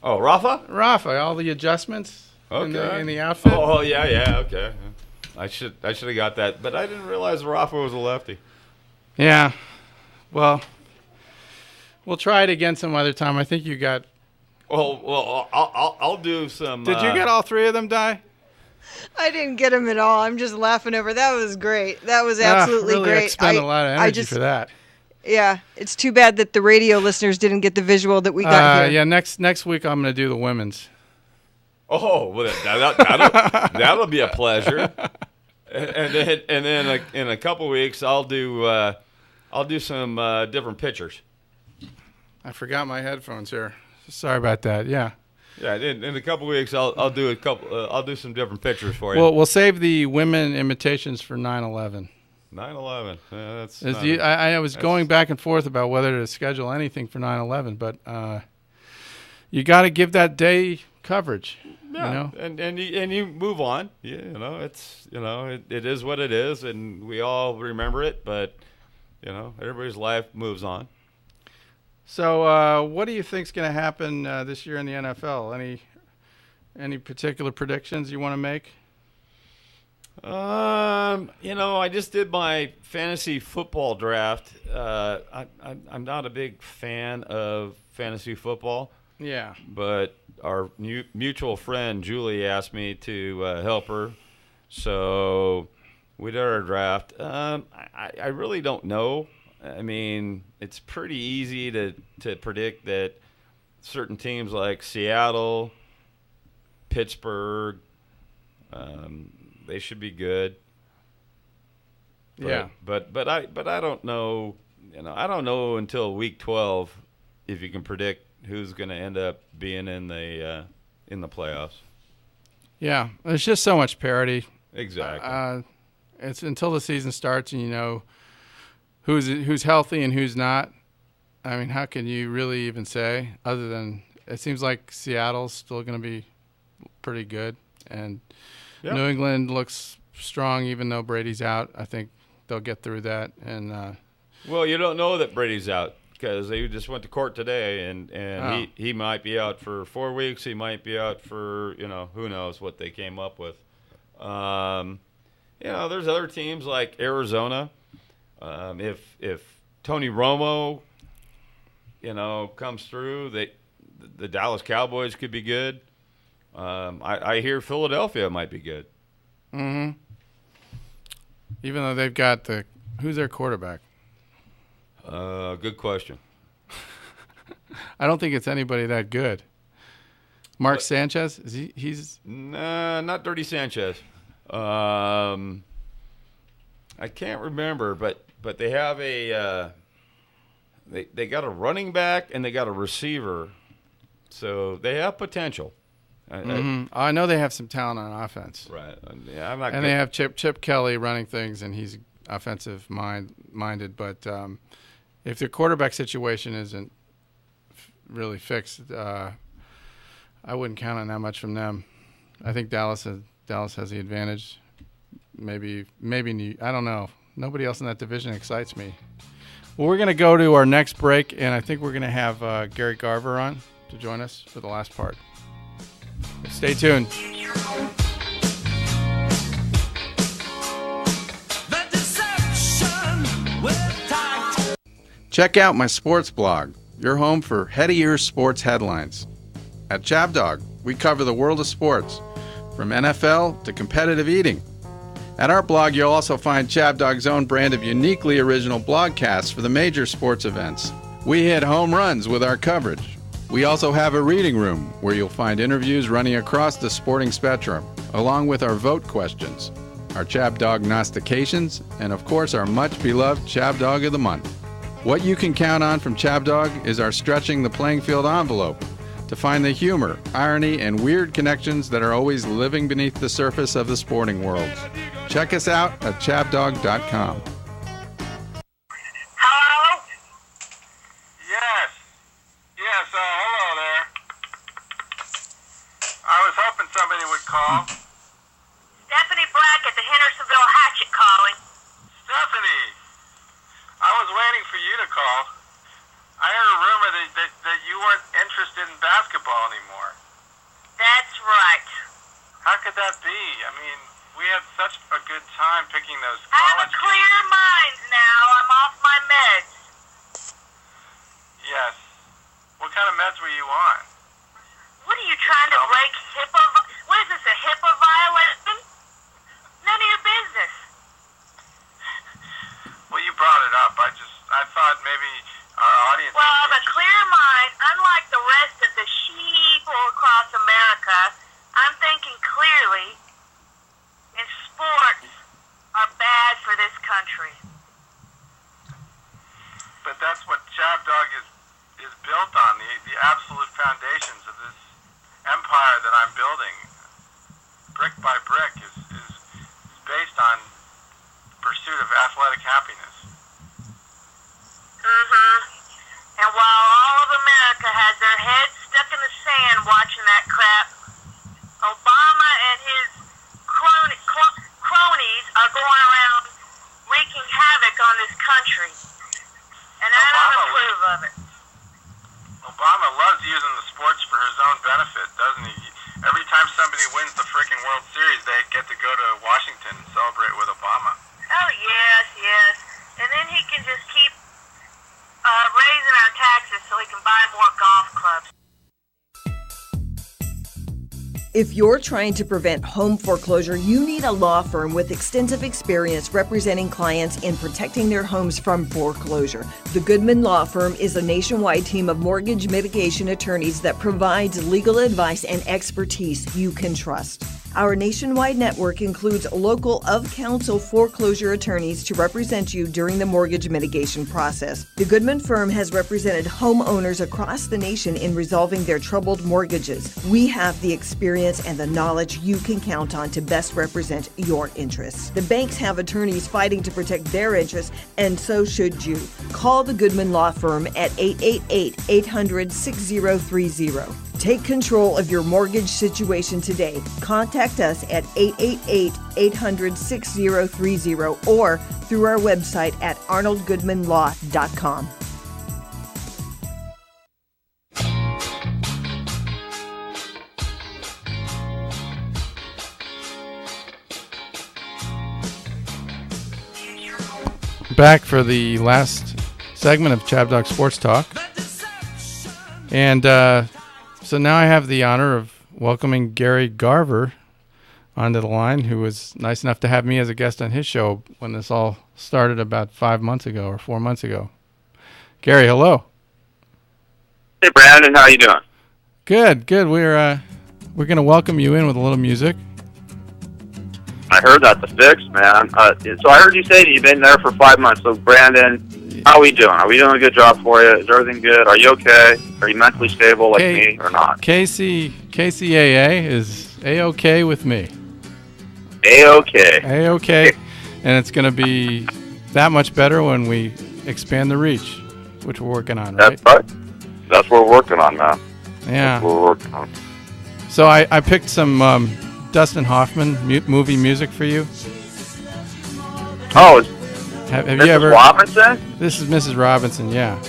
Oh, Rafa, all the adjustments in the outfit. Oh, yeah, okay. I should have got that, but I didn't realize Rafa was a lefty. Yeah. Well, we'll try it again some other time. I think you got. Well, I'll do some. Did you get all 3 of them, Di? I didn't get them at all. I'm just laughing over. That was great. That was absolutely really great. Expend a lot of energy for that. Yeah, it's too bad that the radio listeners didn't get the visual that we got here. Yeah, next week I'm going to do the women's. Oh, well, that'll be a pleasure. And then like, in a couple weeks I'll do some different pictures. I forgot my headphones here. Sorry about that. Yeah. Yeah, in a couple weeks I'll do some different pictures for you. Well, we'll save the women imitations for 9/11. 9/11. I was going back and forth about whether to schedule anything for 9/11, but you got to give that day coverage. Yeah, you know? and you move on. It is what it is, and we all remember it. But everybody's life moves on. So, what do you think's going to happen this year in the NFL? Any particular predictions you want to make? I just did my fantasy football draft. I'm not a big fan of fantasy football. Yeah. But our mutual friend Julie asked me to help her, so we did our draft. I really don't know. I mean, it's pretty easy to predict that certain teams like Seattle, Pittsburgh, they should be good. Yeah. But I don't know. I don't know until week 12 if you can predict who's going to end up being in the playoffs. Yeah, there's just so much parity. Exactly. It's until the season starts and you know who's healthy and who's not. I mean, how can you really even say other than it seems like Seattle's still going to be pretty good and New England looks strong even though Brady's out. I think they'll get through that. And well, you don't know that Brady's out because they just went to court today, and he might be out for 4 weeks. He might be out for who knows what they came up with. There's other teams like Arizona. If Tony Romo, comes through, the Dallas Cowboys could be good. I hear Philadelphia might be good. Mm-hmm. Even though they've got who's their quarterback? Good question. I don't think it's anybody that good. Mark Sanchez? Is he's not Dirty Sanchez. I can't remember, but they have they got a running back and they got a receiver, so they have potential. I know they have some talent on offense. Right. Yeah, I'm not. And they have Chip Kelly running things, and he's offensive minded. But if their quarterback situation isn't really fixed, I wouldn't count on that much from them. I think Dallas has the advantage. Maybe I don't know. Nobody else in that division excites me. Well, we're going to go to our next break, and I think we're going to have Gary Garver on to join us for the last part. Stay tuned. Check out my sports blog, your home for head-of-ear sports headlines. At Chab, we cover the world of sports, from NFL to competitive eating. At our blog, you'll also find Chabdog's own brand of uniquely original blogcasts for the major sports events. We hit home runs with our coverage. We also have a reading room where you'll find interviews running across the sporting spectrum, along with our vote questions, our Chab Dog Gnostications, and of course our much-beloved Chab Dog of the Month. What you can count on from Chab Dog is our stretching the playing field envelope to find the humor, irony, and weird connections that are always living beneath the surface of the sporting world. Check us out at chabdog.com. Hello? Yes. Yes, hello there. I was hoping somebody would call. Stephanie Black at the Hendersonville Hatchet calling. Stephanie, I was waiting for you to call. I heard a rumor that you weren't interested in basketball anymore. That's right. How could that be? I mean, we had such a good time picking those I have a college clear mind now. I'm off my meds. Yes. What kind of meds were you on? What are you trying to break HIPAA? What is this, a HIPAA violation? None of your business. Well, you brought it up. I thought maybe our audience... Well, I have a clear mind. Unlike the rest of the sheep across America, I'm thinking clearly, and sports are bad for this country. But that's what Chab Dog is built on, the absolute foundations of this empire that I'm building, brick by brick, is based on pursuit of athletic happiness. Mm-hmm. And while all of America has their heads stuck in the sand watching that crap, Obama and his cronies are going around wreaking havoc on this country. And I don't approve of it. Obama loves using the sports for his own benefit, doesn't he? Every time somebody wins the freaking World Series, they get to go to Washington and celebrate with Obama. Oh, yes, yes. And then he can just keep raising our taxes so he can buy more golf clubs. If you're trying to prevent home foreclosure, you need a law firm with extensive experience representing clients in protecting their homes from foreclosure. The Goodman Law Firm is a nationwide team of mortgage mitigation attorneys that provides legal advice and expertise you can trust. Our nationwide network includes local of-counsel foreclosure attorneys to represent you during the mortgage mitigation process. The Goodman firm has represented homeowners across the nation in resolving their troubled mortgages. We have the experience and the knowledge you can count on to best represent your interests. The banks have attorneys fighting to protect their interests, and so should you. Call the Goodman Law Firm at 888-800-6030. Take control of your mortgage situation today. Contact us at 888-800-6030 or through our website at arnoldgoodmanlaw.com. Back for the last segment of Chab Dog Sports Talk. And so now I have the honor of welcoming Gary Garver onto the line, who was nice enough to have me as a guest on his show when this all started about 5 months ago or 4 months ago. Gary, hello. Hey, Brandon, how you doing? Good, good. We're going to welcome you in with a little music. I heard that's a fix, man. So I heard you say that you've been there for 5 months. So, Brandon, how are we doing? Are we doing a good job for you? Is everything good? Are you okay? Are you mentally stable like me or not? Kcaa is A-OK with me. A-OK. A-OK. And it's going to be that much better when we expand the reach, which we're working on, right? That's right. That's what we're working on, man. Yeah. That's what we're working on. So I picked some Dustin Hoffman movie music for you. Oh, have Mrs. you ever? Robinson? This is Mrs. Robinson, yeah.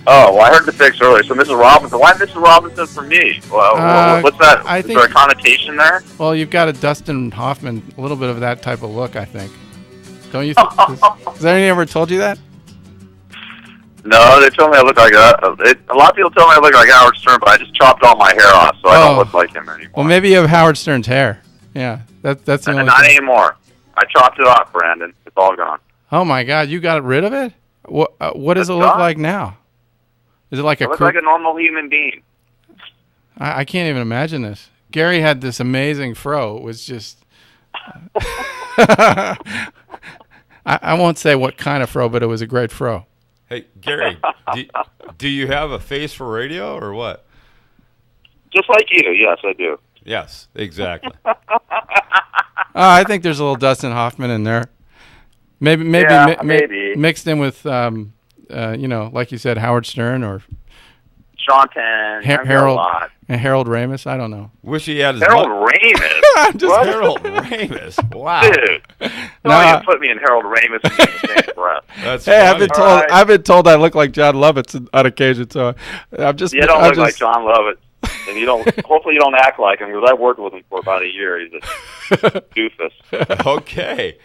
Oh, well, I heard the fix earlier. So Mrs. Robinson. Why Mrs. Robinson for me? Well, what's that? Is there a connotation there? Well, you've got a Dustin Hoffman, a little bit of that type of look, I think. Don't you? Has anyone ever told you that? No, they told me I look like a lot of people tell me I look like Howard Stern, but I just chopped all my hair off, so I don't look like him anymore. Well, maybe you have Howard Stern's hair. Yeah, that's the only. Not anymore. I chopped it off, Brandon. It's all gone. Oh my God, you got rid of it? What does it look like now? Is it like I a look like a normal human being. I can't even imagine this. Gary had this amazing fro. It was just... I won't say what kind of fro, but it was a great fro. Hey, Gary, do you have a face for radio or what? Just like you, yes, I do. Yes, exactly. I think there's a little Dustin Hoffman in there. Maybe mixed in with, like you said, Howard Stern or Sean Penn, Harold Ramis. I don't know. Wish he had his Harold Ramis. Harold Ramis. Wow, dude. Don't even put me in Harold Ramis in the same breath. That's hey, funny. I've been told I look like John Lovitz on occasion, so I'm just. You don't look like John Lovitz, and you don't. Hopefully, you don't act like him because I worked with him for about a year. He's a doofus. Okay.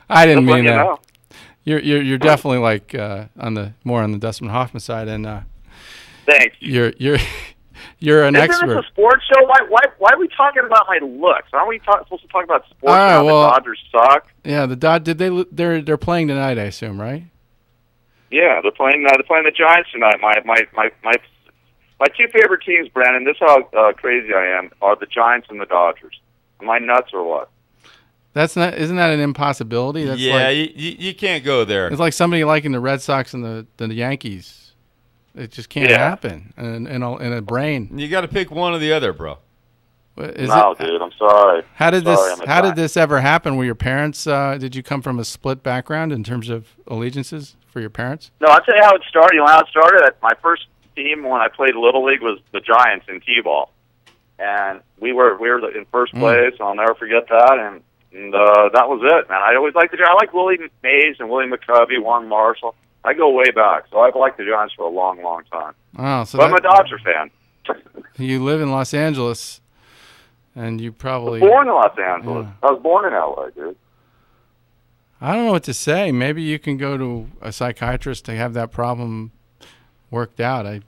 I didn't Just mean that. know. You're definitely like more on the Dustin Hoffman side, and thanks. You're an Isn't expert. this a sports show? Why are we talking about my looks? Aren't we supposed to talk about sports? All right, and how the Dodgers suck. Yeah, they're playing tonight, I assume, right? Yeah, they're playing the Giants tonight. My two favorite teams, Brandon. This is how crazy I am. Are the Giants and the Dodgers? Am I nuts or what? Isn't that an impossibility? That's you can't go there. It's like somebody liking the Red Sox and the Yankees. It just can't happen in a brain. You got to pick one or the other, bro. Dude, I'm sorry. How did this ever happen? Were your parents? Did you come from a split background in terms of allegiances for your parents? No, I'll tell you how it started. You know how it started? My first team when I played Little League was the Giants in T-ball, and we were in first place. I'll never forget that, and that was it, man. I always liked the Giants. I like Willie Mays and Willie McCovey, Warren Marshall. I go way back, so I've liked the Giants for a long, long time. Oh, so but I'm a Dodger fan. You live in Los Angeles, and you probably... I was born in Los Angeles. Yeah. I was born in L.A., dude. I don't know what to say. Maybe you can go to a psychiatrist to have that problem worked out.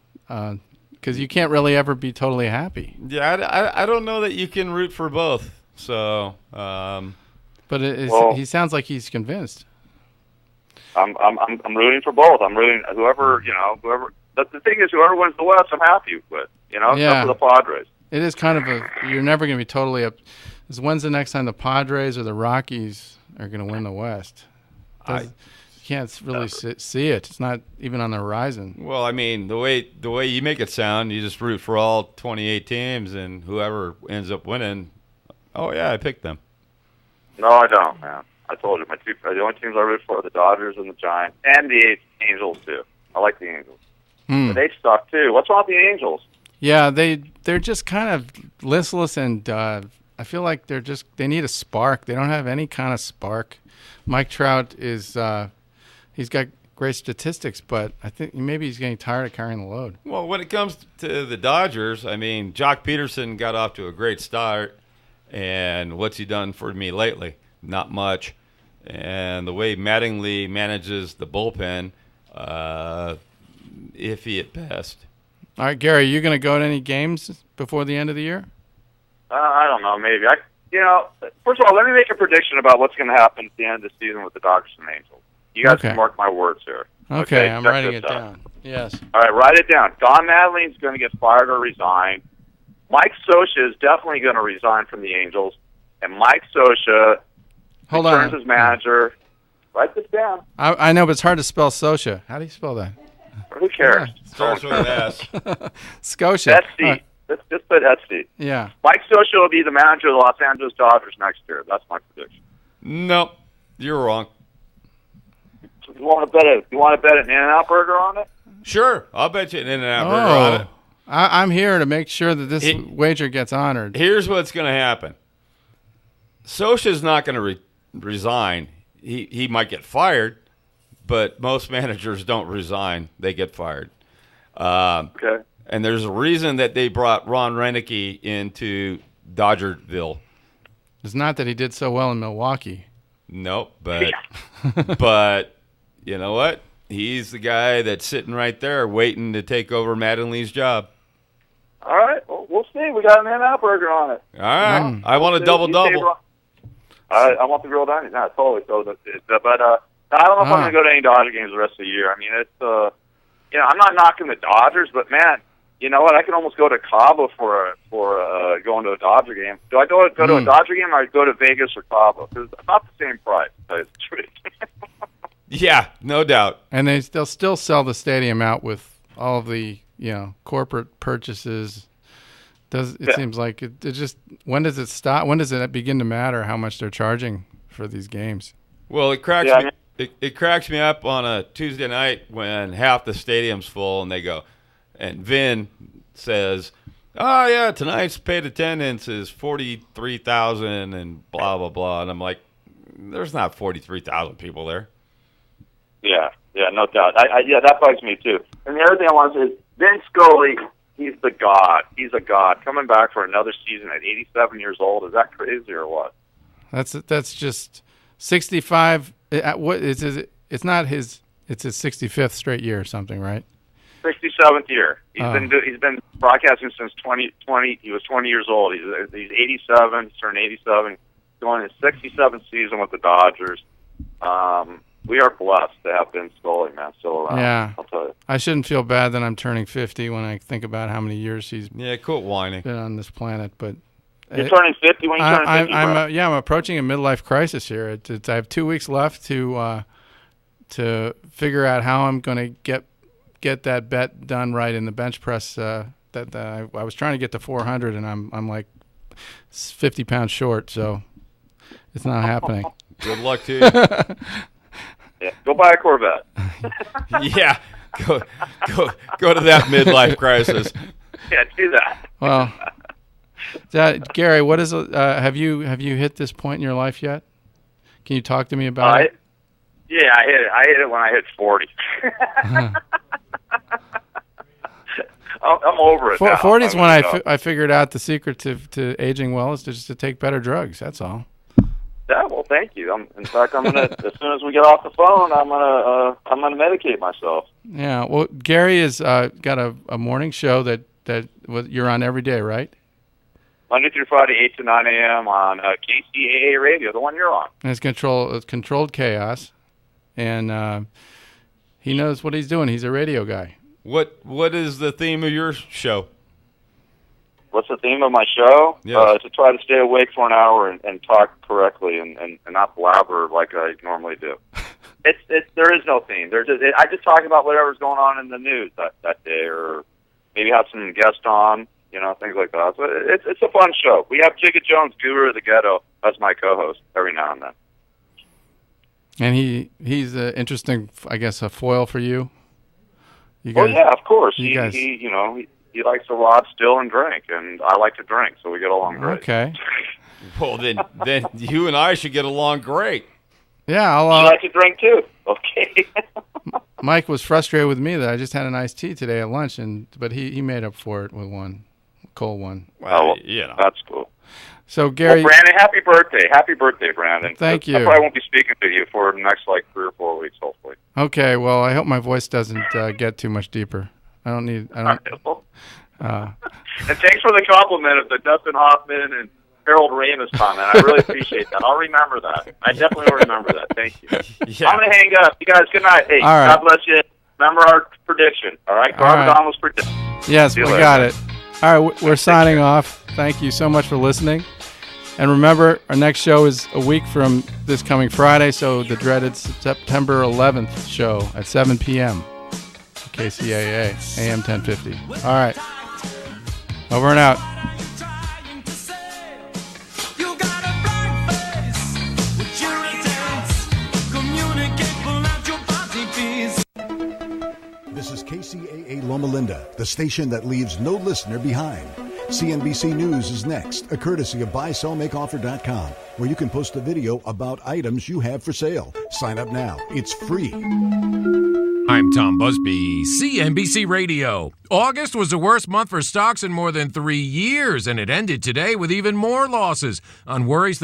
Because you can't really ever be totally happy. Yeah, I don't know that you can root for both. So, but he sounds like he's convinced. I'm rooting for both. I'm rooting whoever. But the thing is, whoever wins the West, I'm happy with. Except for the Padres. It is kind of you're never going to be totally up. When's the next time the Padres or the Rockies are going to win the West? You can't really see it. It's not even on the horizon. Well, I mean, the way you make it sound, you just root for all 28 teams, and whoever ends up winning. Oh yeah, I picked them. No, I don't, man. I told you the only teams I root for are the Dodgers and the Giants and the Angels too. I like the Angels. But they suck too. What's wrong with the Angels? Yeah, they're just kind of listless, and I feel like they need a spark. They don't have any kind of spark. Mike Trout is he's got great statistics, but I think maybe he's getting tired of carrying the load. Well, when it comes to the Dodgers, I mean, Jock Peterson got off to a great start, and what's he done for me lately? Not much. And the way Mattingly manages the bullpen, iffy at best. All right, Gary, you going to go to any games before the end of the year? I don't know, maybe. First of all, let me make a prediction about what's going to happen at the end of the season with the Dodgers and Angels. You guys can mark my words here. Okay, I'm writing it down. Yes. All right, write it down. Don Mattingly's going to get fired or resign. Mike Scioscia is definitely going to resign from the Angels, and Mike Scioscia returns as manager. Write this down. I know, but it's hard to spell Scioscia. How do you spell that? Who cares? Starts with an S. Scotia. Etsy. Let's just put Etsy. Yeah. Mike Scioscia will be the manager of the Los Angeles Dodgers next year. That's my prediction. Nope, you're wrong. You want to bet an In-N-Out Burger on it? Sure, I'll bet you an In-N-Out Burger on it. I'm here to make sure that this wager gets honored. Here's what's going to happen. Scioscia's not going to resign. He might get fired, but most managers don't resign. They get fired. Okay. And there's a reason that they brought Ron Reineke into Dodgerville. It's not that he did so well in Milwaukee. Nope, but you know what? He's the guy that's sitting right there waiting to take over Mattingly's job. All right, well, we'll see. We got an In-N-Out Burger on it. All right, I want a double-double. I want the grilled onions. No, totally. But I don't know if I'm going to go to any Dodger games the rest of the year. I mean, I'm not knocking the Dodgers, but man, you know what? I can almost go to Cabo for going to a Dodger game. Do I go to a Dodger game, or I go to Vegas or Cabo? Because it's about the same price. To tell you the truth. Yeah, no doubt. And they'll still sell the stadium out with all of the corporate purchases. It seems like it just, when does it stop? When does it begin to matter how much they're charging for these games? Well, it cracks me up on a Tuesday night when half the stadium's full and they go, and Vin says, "Oh yeah, tonight's paid attendance is 43,000 and blah blah blah," and I'm like, "There's not 43,000 people there." Yeah, no doubt. That bugs me too. And the other thing I want to say is Vince Scully. He's the god. He's a god. Coming back for another season at 87 years old. Is that crazy or what? That's just 65. What is it? It's not his. It's his 65th straight year or something, right? 67th year. He's been broadcasting since 2020. He was 20 years old. He's 87. He's turned 87. Going his 67th season with the Dodgers. We are blessed to have Vince Scully, man, still around. Yeah. I'll tell you. I shouldn't feel bad that I'm turning 50 when I think about how many years he's quit whining. Been on this planet. But you're turning 50 when you turn 50, I'm approaching a midlife crisis here. I have 2 weeks left to figure out how I'm going to get that bet done right in the bench press. I was trying to get to 400, and I'm like 50 pounds short, so it's not happening. Good luck to you. Yeah, go buy a Corvette. Yeah, go to that midlife crisis. Yeah, do that. Well, Gary, what is? Have you hit this point in your life yet? Can you talk to me about it? Yeah, I hit it. I hit it when I hit 40. I'm over it. 40 is when I figured out the secret to aging well is just to take better drugs. That's all. Yeah, well, thank you. In fact, I'm gonna as soon as we get off the phone, I'm gonna medicate myself. Yeah. Well, Gary has got a morning show that you're on every day, right? Monday through Friday, 8 to 9 a.m. on KCAA radio, the one you're on. And it's controlled chaos, and he knows what he's doing. He's a radio guy. What is the theme of your show? What's the theme of my show? Yes. To try to stay awake for an hour and talk correctly and not blabber like I normally do. There is no theme. I just talk about whatever's going on in the news that day, or maybe have some guests on, things like that. So it's a fun show. We have Jigga Jones, Guru of the Ghetto, as my co-host every now and then. And he's interesting, I guess, a foil for you. Yeah, of course. He likes to rod still and drink, and I like to drink, so we get along great. Okay. Well, then you and I should get along great. Yeah, I'll. You like to drink too? Okay. Mike was frustrated with me that I just had an iced tea today at lunch, but he made up for it with one, cold one. Well, that's cool. So Gary, Brandon, happy birthday, Brandon. Thank you. I probably won't be speaking to you for the next 3 or 4 weeks, hopefully. Okay. Well, I hope my voice doesn't get too much deeper. I don't. And thanks for the compliment of the Dustin Hoffman and Harold Ramis comment. I really appreciate that. I'll remember that. I definitely will remember that. Thank you. Yeah. I'm going to hang up. You guys, good night. Hey, all right. God bless you. Remember our prediction, all right? Garbadono's prediction. Yes, we got it. All right, we're signing off. Thank you so much for listening. And remember, our next show is a week from this coming Friday, so the dreaded September 11th show at 7 p.m. KCAA, AM 1050. All right. Over and out. This is KCAA Loma Linda, the station that leaves no listener behind. CNBC News is next, a courtesy of BuySellMakeOffer.com, where you can post a video about items you have for sale. Sign up now. It's free. I'm Tom Busby, CNBC Radio. August was the worst month for stocks in more than 3 years, and it ended today with even more losses on worries